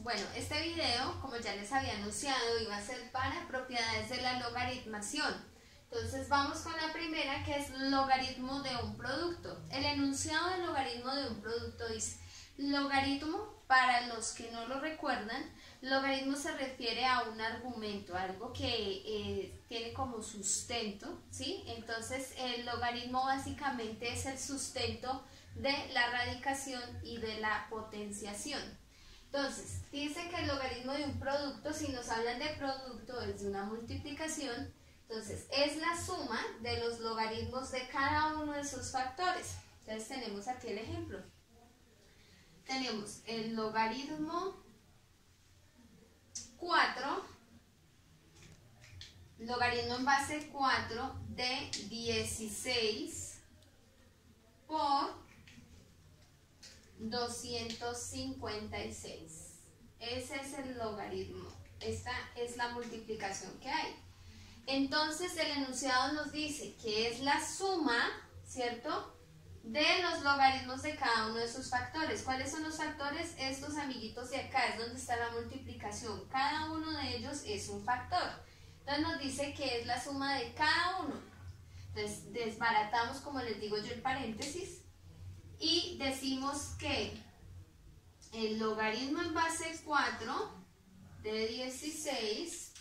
Bueno, este video, como ya les había anunciado, iba a ser para propiedades de la logaritmación. Entonces vamos con la primera, que es logaritmo de un producto. El enunciado del logaritmo de un producto dice: logaritmo, para los que no lo recuerdan, logaritmo se refiere a un argumento, algo que tiene como sustento, ¿sí? Entonces el logaritmo básicamente es el sustento de la radicación y de la potenciación. Entonces, dice que el logaritmo de un producto, si nos hablan de producto, es de una multiplicación. Entonces, es la suma de los logaritmos de cada uno de sus factores. Entonces, tenemos aquí el ejemplo. Tenemos el logaritmo 4, logaritmo en base 4 de 16 por 256. Ese es el logaritmo. Esta es la multiplicación que hay. Entonces el enunciado nos dice que es la suma, ¿cierto?, de los logaritmos de cada uno de sus factores. ¿Cuáles son los factores? Estos amiguitos de acá es donde está la multiplicación. Cada uno de ellos es un factor. Entonces nos dice que es la suma de cada uno. Entonces desbaratamos, como les digo yo, el paréntesis y decimos que el logaritmo en base 4 de 16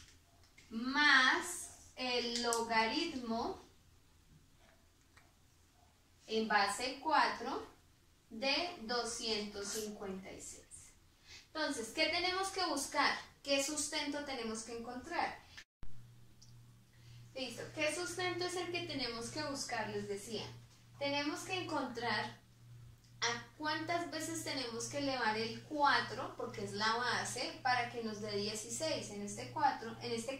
más el logaritmo en base 4 de 256. Entonces, ¿qué tenemos que buscar? ¿Qué sustento tenemos que encontrar? Listo, ¿qué sustento es el que tenemos que buscar? Les decía, tenemos que encontrar a cuántas veces tenemos que elevar el 4, porque es la base, para que nos dé 16. En este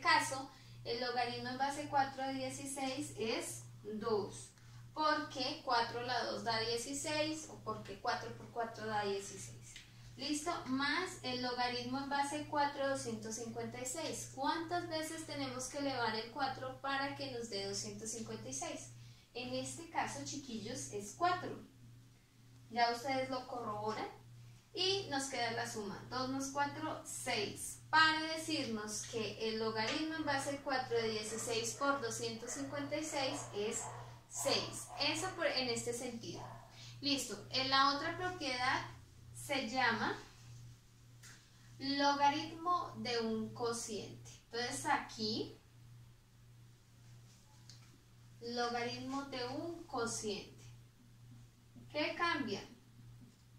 caso, el logaritmo en base 4 de 16 es 2. Porque 4 la 2 da 16, o porque 4 por 4 da 16. ¿Listo? Más el logaritmo en base 4 de 256. ¿Cuántas veces tenemos que elevar el 4 para que nos dé 256? En este caso, chiquillos, es 4. Ya ustedes lo corroboran y nos queda la suma. 2 más 4, 6. Para decirnos que el logaritmo en base 4 de 16 por 256 es 6. Eso en este sentido. Listo. En la otra propiedad se llama logaritmo de un cociente. Entonces aquí, logaritmo de un cociente. ¿Qué cambia?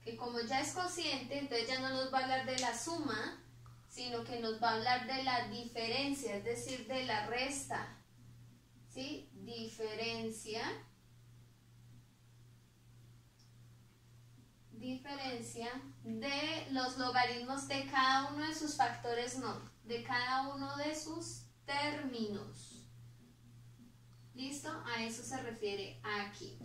Que como ya es cociente, entonces ya no nos va a hablar de la suma, sino que nos va a hablar de la diferencia, es decir, de la resta. ¿Sí? Diferencia de los logaritmos de cada uno de sus factores, no, de cada uno de sus términos. ¿Listo? A eso se refiere aquí.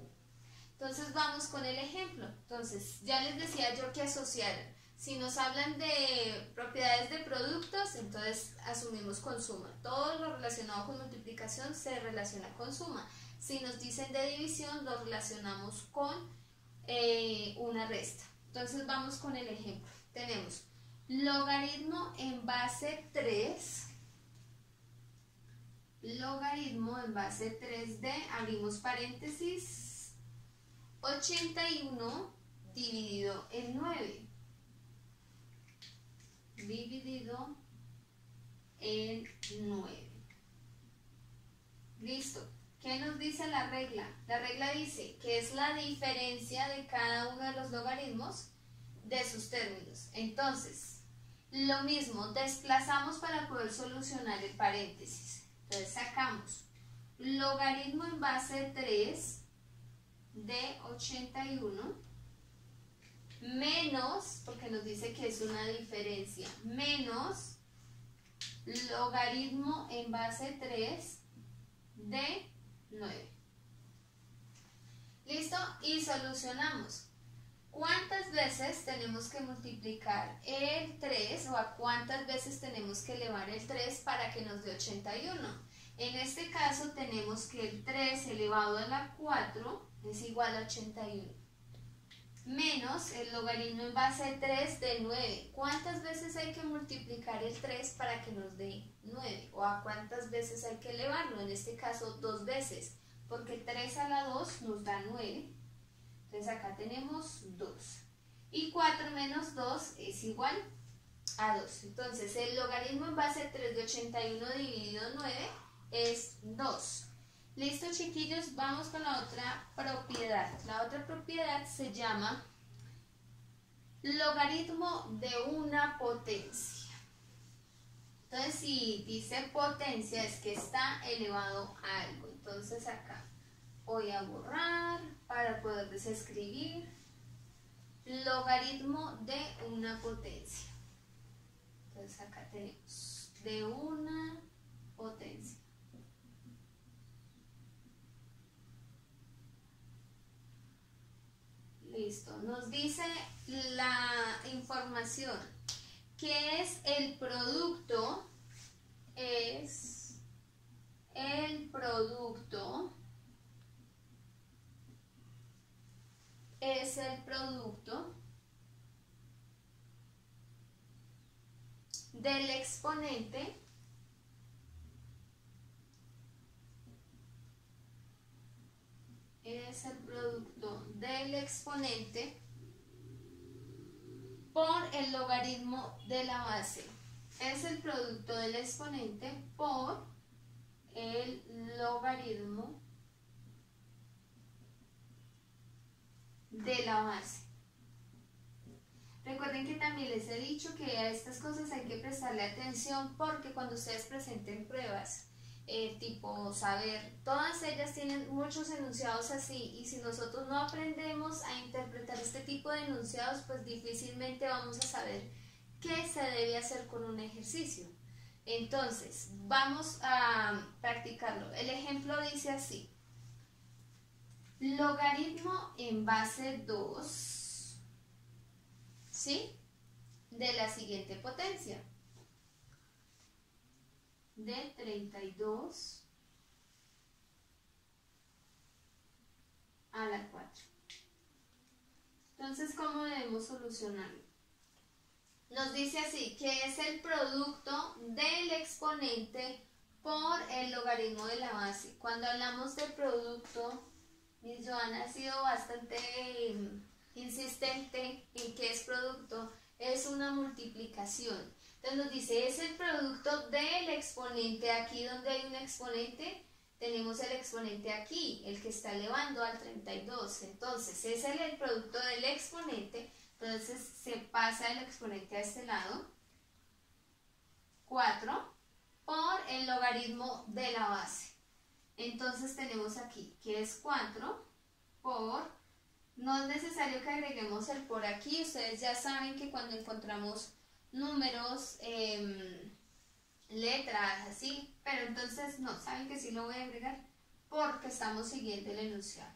Entonces vamos con el ejemplo. Entonces, ya les decía yo que asociaran. Si nos hablan de propiedades de productos, entonces asumimos con suma. Todo lo relacionado con multiplicación se relaciona con suma. Si nos dicen de división, lo relacionamos con una resta. Entonces vamos con el ejemplo. Tenemos logaritmo en base 3. Logaritmo en base 3 de, abrimos paréntesis, 81 dividido en 9. Dividido en 9. Listo. ¿Qué nos dice la regla? La regla dice que es la diferencia de cada uno de los logaritmos de sus términos. Entonces, lo mismo, desplazamos para poder solucionar el paréntesis. Entonces sacamos logaritmo en base 3 de 81 menos, porque nos dice que es una diferencia, menos logaritmo en base 3 de 9. ¿Listo? Y solucionamos. ¿Cuántas veces tenemos que multiplicar el 3 o a cuántas veces tenemos que elevar el 3 para que nos dé 81? En este caso tenemos que el 3 elevado a la 4 es igual a 81. menos el logaritmo en base de 3 de 9. ¿Cuántas veces hay que multiplicar el 3 para que nos dé 9? ¿O a cuántas veces hay que elevarlo? En este caso, 2 veces, porque 3 a la 2 nos da 9. Entonces acá tenemos 2. Y 4 menos 2 es igual a 2. Entonces el logaritmo en base de 3 de 81 dividido 9 es 2. Listo, chiquillos, vamos con la otra propiedad. La otra propiedad se llama logaritmo de una potencia. Entonces, si dice potencia es que está elevado a algo. Entonces acá voy a borrar para poder desescribir logaritmo de una potencia. Entonces acá tenemos de una potencia. Listo, nos dice la información que es el producto, del exponente por el logaritmo de la base. Es el producto del exponente por el logaritmo de la base. Recuerden que también les he dicho que a estas cosas hay que prestarle atención porque cuando ustedes presenten pruebas tipo saber, todas ellas tienen muchos enunciados así, y si nosotros no aprendemos a interpretar este tipo de enunciados, pues difícilmente vamos a saber qué se debe hacer con un ejercicio. Entonces, vamos a practicarlo. El ejemplo dice así: logaritmo en base 2, ¿sí?, de la siguiente potencia, de 32 a la 4. Entonces, ¿cómo debemos solucionarlo? Nos dice así, que es el producto del exponente por el logaritmo de la base. Cuando hablamos de producto, Miss Joana ha sido bastante insistente en que es producto, es una multiplicación. Entonces nos dice, es el producto del exponente. Aquí donde hay un exponente, tenemos el exponente aquí, el que está elevando al 32. Entonces es el producto del exponente. Entonces se pasa el exponente a este lado, 4, por el logaritmo de la base. Entonces tenemos aquí que es 4 por, no es necesario que agreguemos el por aquí, ustedes ya saben que cuando encontramos números, letras, así, pero entonces no, saben que sí lo voy a agregar porque estamos siguiendo el enunciado.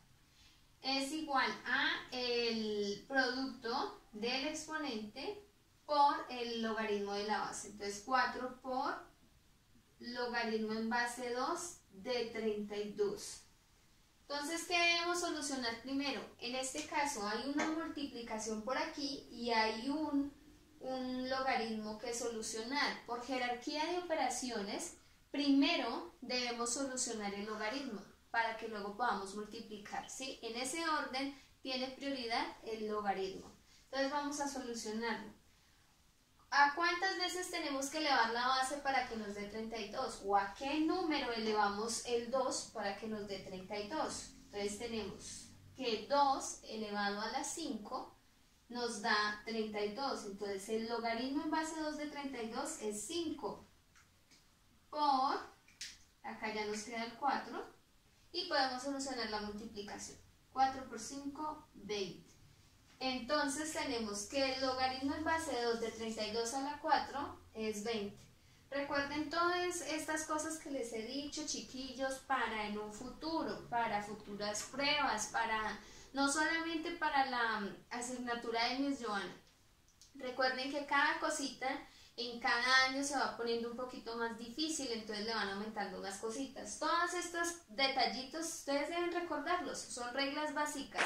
Es igual a el producto del exponente por el logaritmo de la base. Entonces 4 por logaritmo en base 2 de 32. Entonces, ¿qué debemos solucionar primero? En este caso hay una multiplicación por aquí y hay un logaritmo que solucionar. Por jerarquía de operaciones, primero debemos solucionar el logaritmo para que luego podamos multiplicar, ¿sí? En ese orden tiene prioridad el logaritmo. Entonces vamos a solucionarlo. ¿A cuántas veces tenemos que elevar la base para que nos dé 32? ¿O a qué número elevamos el 2 para que nos dé 32? Entonces tenemos que 2 elevado a la 5 nos da 32. Entonces el logaritmo en base 2 de 32 es 5 por, acá ya nos queda el 4, y podemos solucionar la multiplicación. 4 por 5, 20. Entonces tenemos que el logaritmo en base 2 de 32 a la 4 es 20. Recuerden todas estas cosas que les he dicho, chiquillos, para en un futuro, para futuras pruebas, para no solamente para la asignatura de Miss Joana. Recuerden que cada cosita en cada año se va poniendo un poquito más difícil, entonces le van aumentando unas cositas. Todos estos detallitos ustedes deben recordarlos, son reglas básicas.